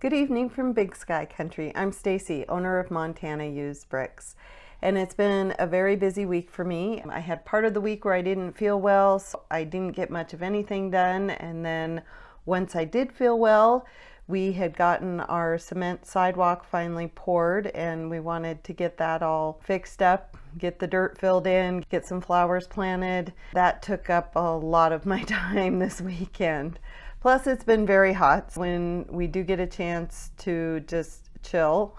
Good evening from Big Sky Country. I'm Stacy, owner of Montana Used Bricks. And it's been a very busy week for me. I had part of the week where I didn't feel well, so I didn't get much of anything done. And then once I did feel well, we had gotten our cement sidewalk finally poured, and we wanted to get that all fixed up, get the dirt filled in, get some flowers planted. That took up a lot of my time this weekend. Plus, it's been very hot. When we do get a chance to just chill,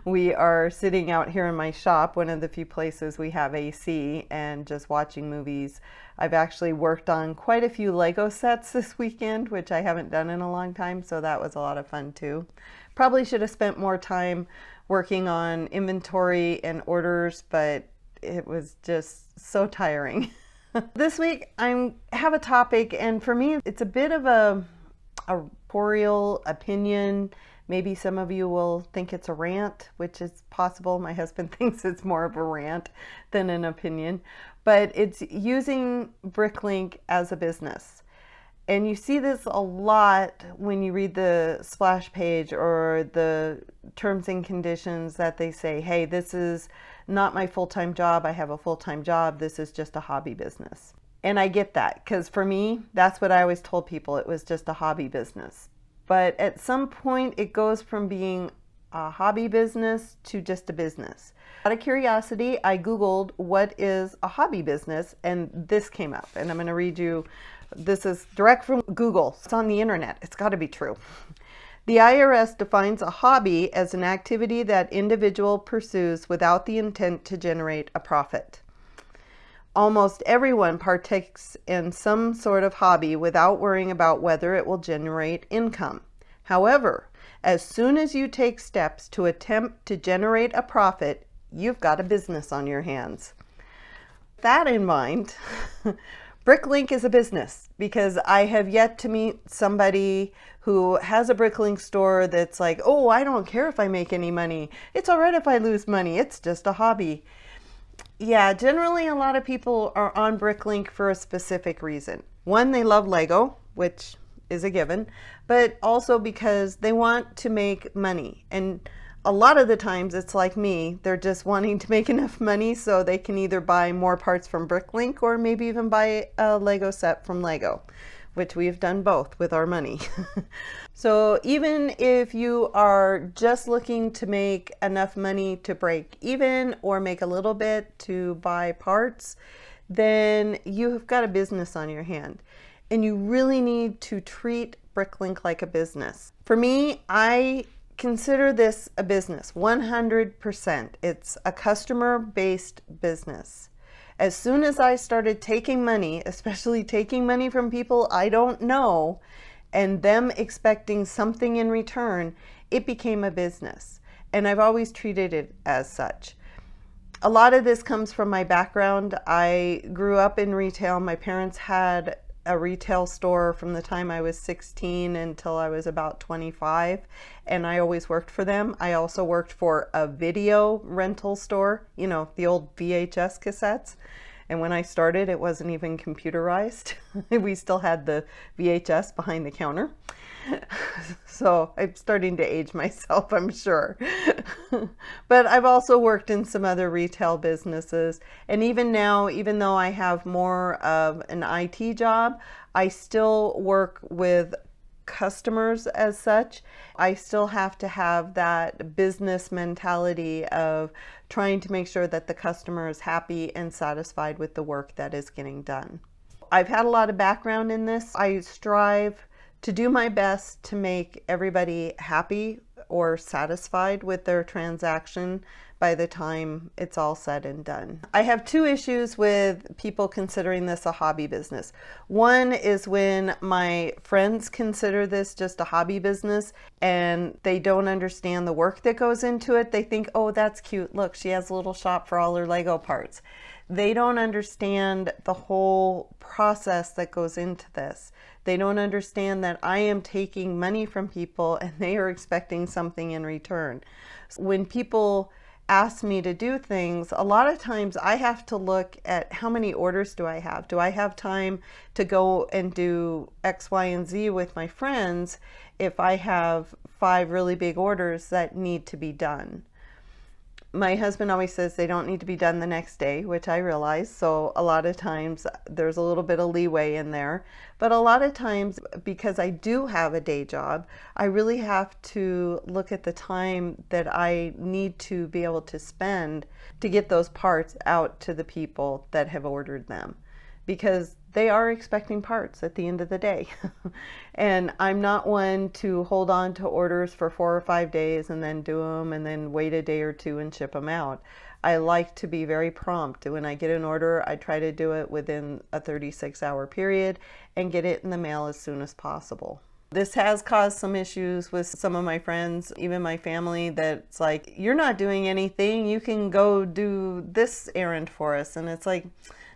we are sitting out here in my shop, one of the few places we have AC, and just watching movies. I've actually worked on quite a few Lego sets this weekend, which I haven't done in a long time, so that was a lot of fun too. Probably should have spent more time working on inventory and orders, but it was just so tiring. This week I have a topic, and for me it's a bit of a corporeal opinion. Maybe some of you will think it's a rant, which is possible. My husband thinks it's more of a rant than an opinion, but it's using Bricklink as a business. And you see this a lot when you read the splash page or the terms and conditions that they say, hey, this is not my full-time job. I have a full-time job. This is just a hobby business. And I get that, because for me, that's what I always told people. It was just a hobby business. But at some point, it goes from being a hobby business to just a business. Out of curiosity, I Googled what is a hobby business, and this came up. And I'm going to read you. This is direct from Google. It's on the internet. It's got to be true. The IRS defines a hobby as an activity that individual pursues without the intent to generate a profit. Almost everyone partakes in some sort of hobby without worrying about whether it will generate income. However, as soon as you take steps to attempt to generate a profit, you've got a business on your hands. With that in mind, Bricklink is a business, because I have yet to meet somebody who has a Bricklink store that's like, oh, I don't care if I make any money. It's all right if I lose money. It's just a hobby. Yeah, generally a lot of people are on Bricklink for a specific reason. One, they love Lego, which is a given, but also because they want to make money. And a lot of the times it's like me, they're just wanting to make enough money so they can either buy more parts from Bricklink or maybe even buy a Lego set from Lego, which we've done both with our money. So even if you are just looking to make enough money to break even or make a little bit to buy parts, then you've got a business on your hand. And you really need to treat Bricklink like a business. For me, I consider this a business, 100%. It's a customer-based business. As soon as I started taking money, especially taking money from people I don't know, and them expecting something in return, it became a business. And I've always treated it as such. A lot of this comes from my background. I grew up in retail. My parents had a retail store from the time I was 16 until I was about 25, and I always worked for them. I also worked for a video rental store, you know, the old VHS cassettes. And when I started, it wasn't even computerized. We still had the VHS behind the counter. So I'm starting to age myself, I'm sure. But I've also worked in some other retail businesses. And even now, even though I have more of an IT job, I still work with customers as such. I still have to have that business mentality of trying to make sure that the customer is happy and satisfied with the work that is getting done. I've had a lot of background in this. I strive to do my best to make everybody happy or satisfied with their transaction by the time it's all said and done. I have two issues with people considering this a hobby business. One is when my friends consider this just a hobby business and they don't understand the work that goes into it. They think, oh, that's cute. Look, she has a little shop for all her Lego parts. They don't understand the whole process that goes into this. They don't understand that I am taking money from people and they are expecting something in return. When people ask me to do things, a lot of times I have to look at how many orders do I have? Do I have time to go and do X, Y, and Z with my friends if I have 5 really big orders that need to be done. My husband always says they don't need to be done the next day, which I realize. So a lot of times there's a little bit of leeway in there. But a lot of times, because I do have a day job, I really have to look at the time that I need to be able to spend to get those parts out to the people that have ordered them, because they are expecting parts at the end of the day. And I'm not one to hold on to orders for 4 or 5 days and then do them and then wait a day or two and ship them out. I like to be very prompt. When I get an order, I try to do it within a 36-hour period and get it in the mail as soon as possible. This has caused some issues with some of my friends, even my family, that's like, you're not doing anything, you can go do this errand for us. And it's like,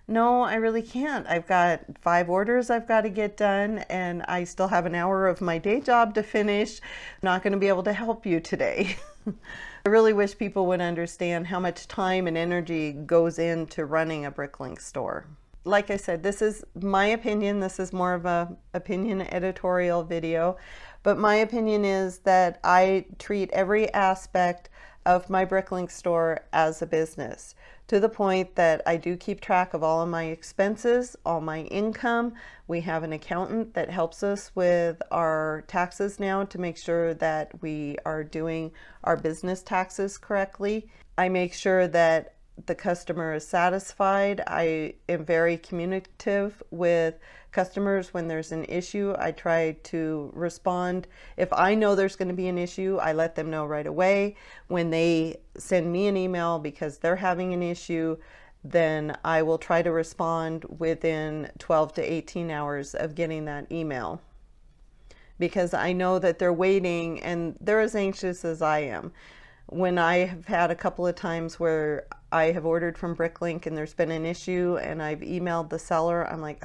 no, I really can't. I've got 5 orders I've got to get done, and I still have an hour of my day job to finish. I'm not going to be able to help you today. I really wish people would understand how much time and energy goes into running a Bricklink store. Like I said, this is my opinion. This is more of a opinion editorial video, but my opinion is that I treat every aspect of my Bricklink store as a business, to the point that I do keep track of all of my expenses, all my income. We have an accountant that helps us with our taxes now to make sure that we are doing our business taxes correctly. I make sure that the customer is satisfied. I am very communicative with customers when there's an issue. I try to respond. If I know there's going to be an issue, I let them know right away. When they send me an email because they're having an issue, then I will try to respond within 12 to 18 hours of getting that email, because I know that they're waiting and they're as anxious as I am. When I have had a couple of times where I have ordered from Bricklink and there's been an issue and I've emailed the seller, I'm like,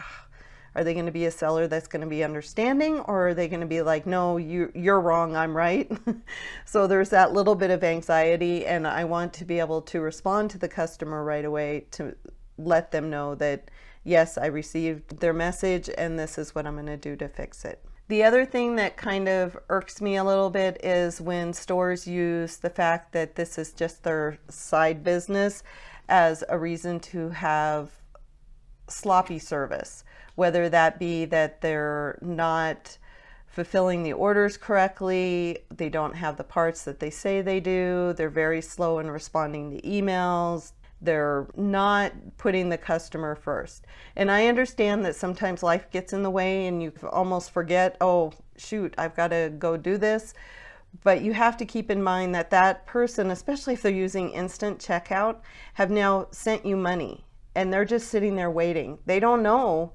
are they going to be a seller that's going to be understanding, or are they going to be like, no, you're wrong, I'm right? So there's that little bit of anxiety, and I want to be able to respond to the customer right away to let them know that, yes, I received their message and this is what I'm going to do to fix it. The other thing that kind of irks me a little bit is when stores use the fact that this is just their side business as a reason to have sloppy service, whether that be that they're not fulfilling the orders correctly, they don't have the parts that they say they do, they're very slow in responding to emails, they're not putting the customer first. And I understand that sometimes life gets in the way and you almost forget, oh shoot, I've got to go do this. But you have to keep in mind that that person, especially if they're using instant checkout, have now sent you money and they're just sitting there waiting. They don't know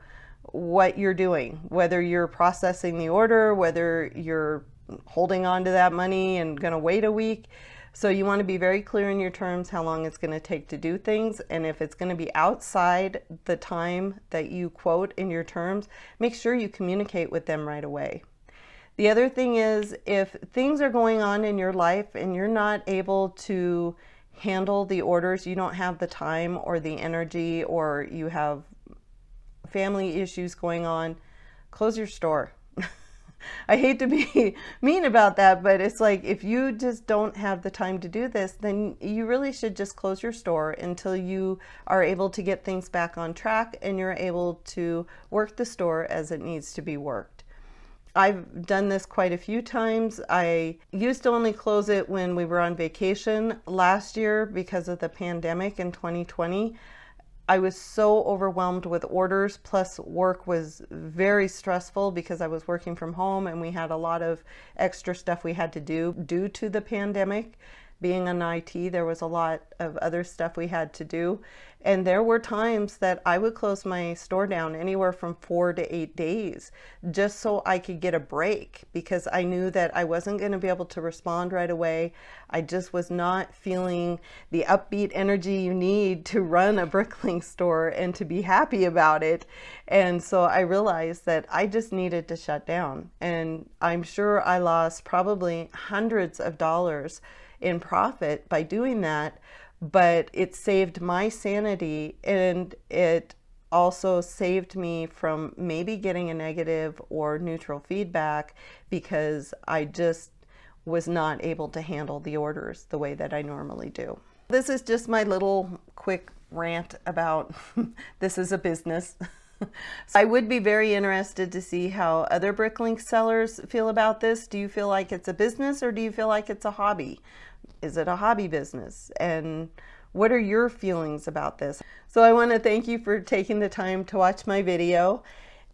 what you're doing, whether you're processing the order, whether you're holding on to that money and going to wait a week. So you want to be very clear in your terms how long it's going to take to do things. And if it's going to be outside the time that you quote in your terms, make sure you communicate with them right away. The other thing is, if things are going on in your life and you're not able to handle the orders, you don't have the time or the energy, or you have family issues going on, close your store. I hate to be mean about that, but it's like, if you just don't have the time to do this, then you really should just close your store until you are able to get things back on track and you're able to work the store as it needs to be worked. I've done this quite a few times. I used to only close it when we were on vacation. Last year, because of the pandemic in 2020, I was so overwhelmed with orders, plus work was very stressful because I was working from home and we had a lot of extra stuff we had to do due to the pandemic. Being in IT, there was a lot of other stuff we had to do. And there were times that I would close my store down anywhere from 4 to 8 days just so I could get a break, because I knew that I wasn't going to be able to respond right away. I just was not feeling the upbeat energy you need to run a Bricklink store and to be happy about it. And so I realized that I just needed to shut down. And I'm sure I lost probably hundreds of dollars in profit by doing that, but it saved my sanity, and it also saved me from maybe getting a negative or neutral feedback, because I just was not able to handle the orders the way that I normally do. This is just my little quick rant about this is a business. So I would be very interested to see how other Bricklink sellers feel about this. Do you feel like it's a business, or do you feel like it's a hobby? Is it a hobby business? And what are your feelings about this? So I want to thank you for taking the time to watch my video.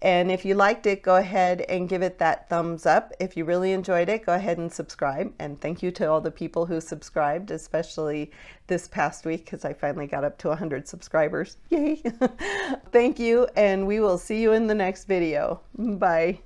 And if you liked it, go ahead and give it that thumbs up. If you really enjoyed it, go ahead and subscribe. And thank you to all the people who subscribed, especially this past week, because I finally got up to 100 subscribers. Yay! Thank you, and we will see you in the next video. Bye.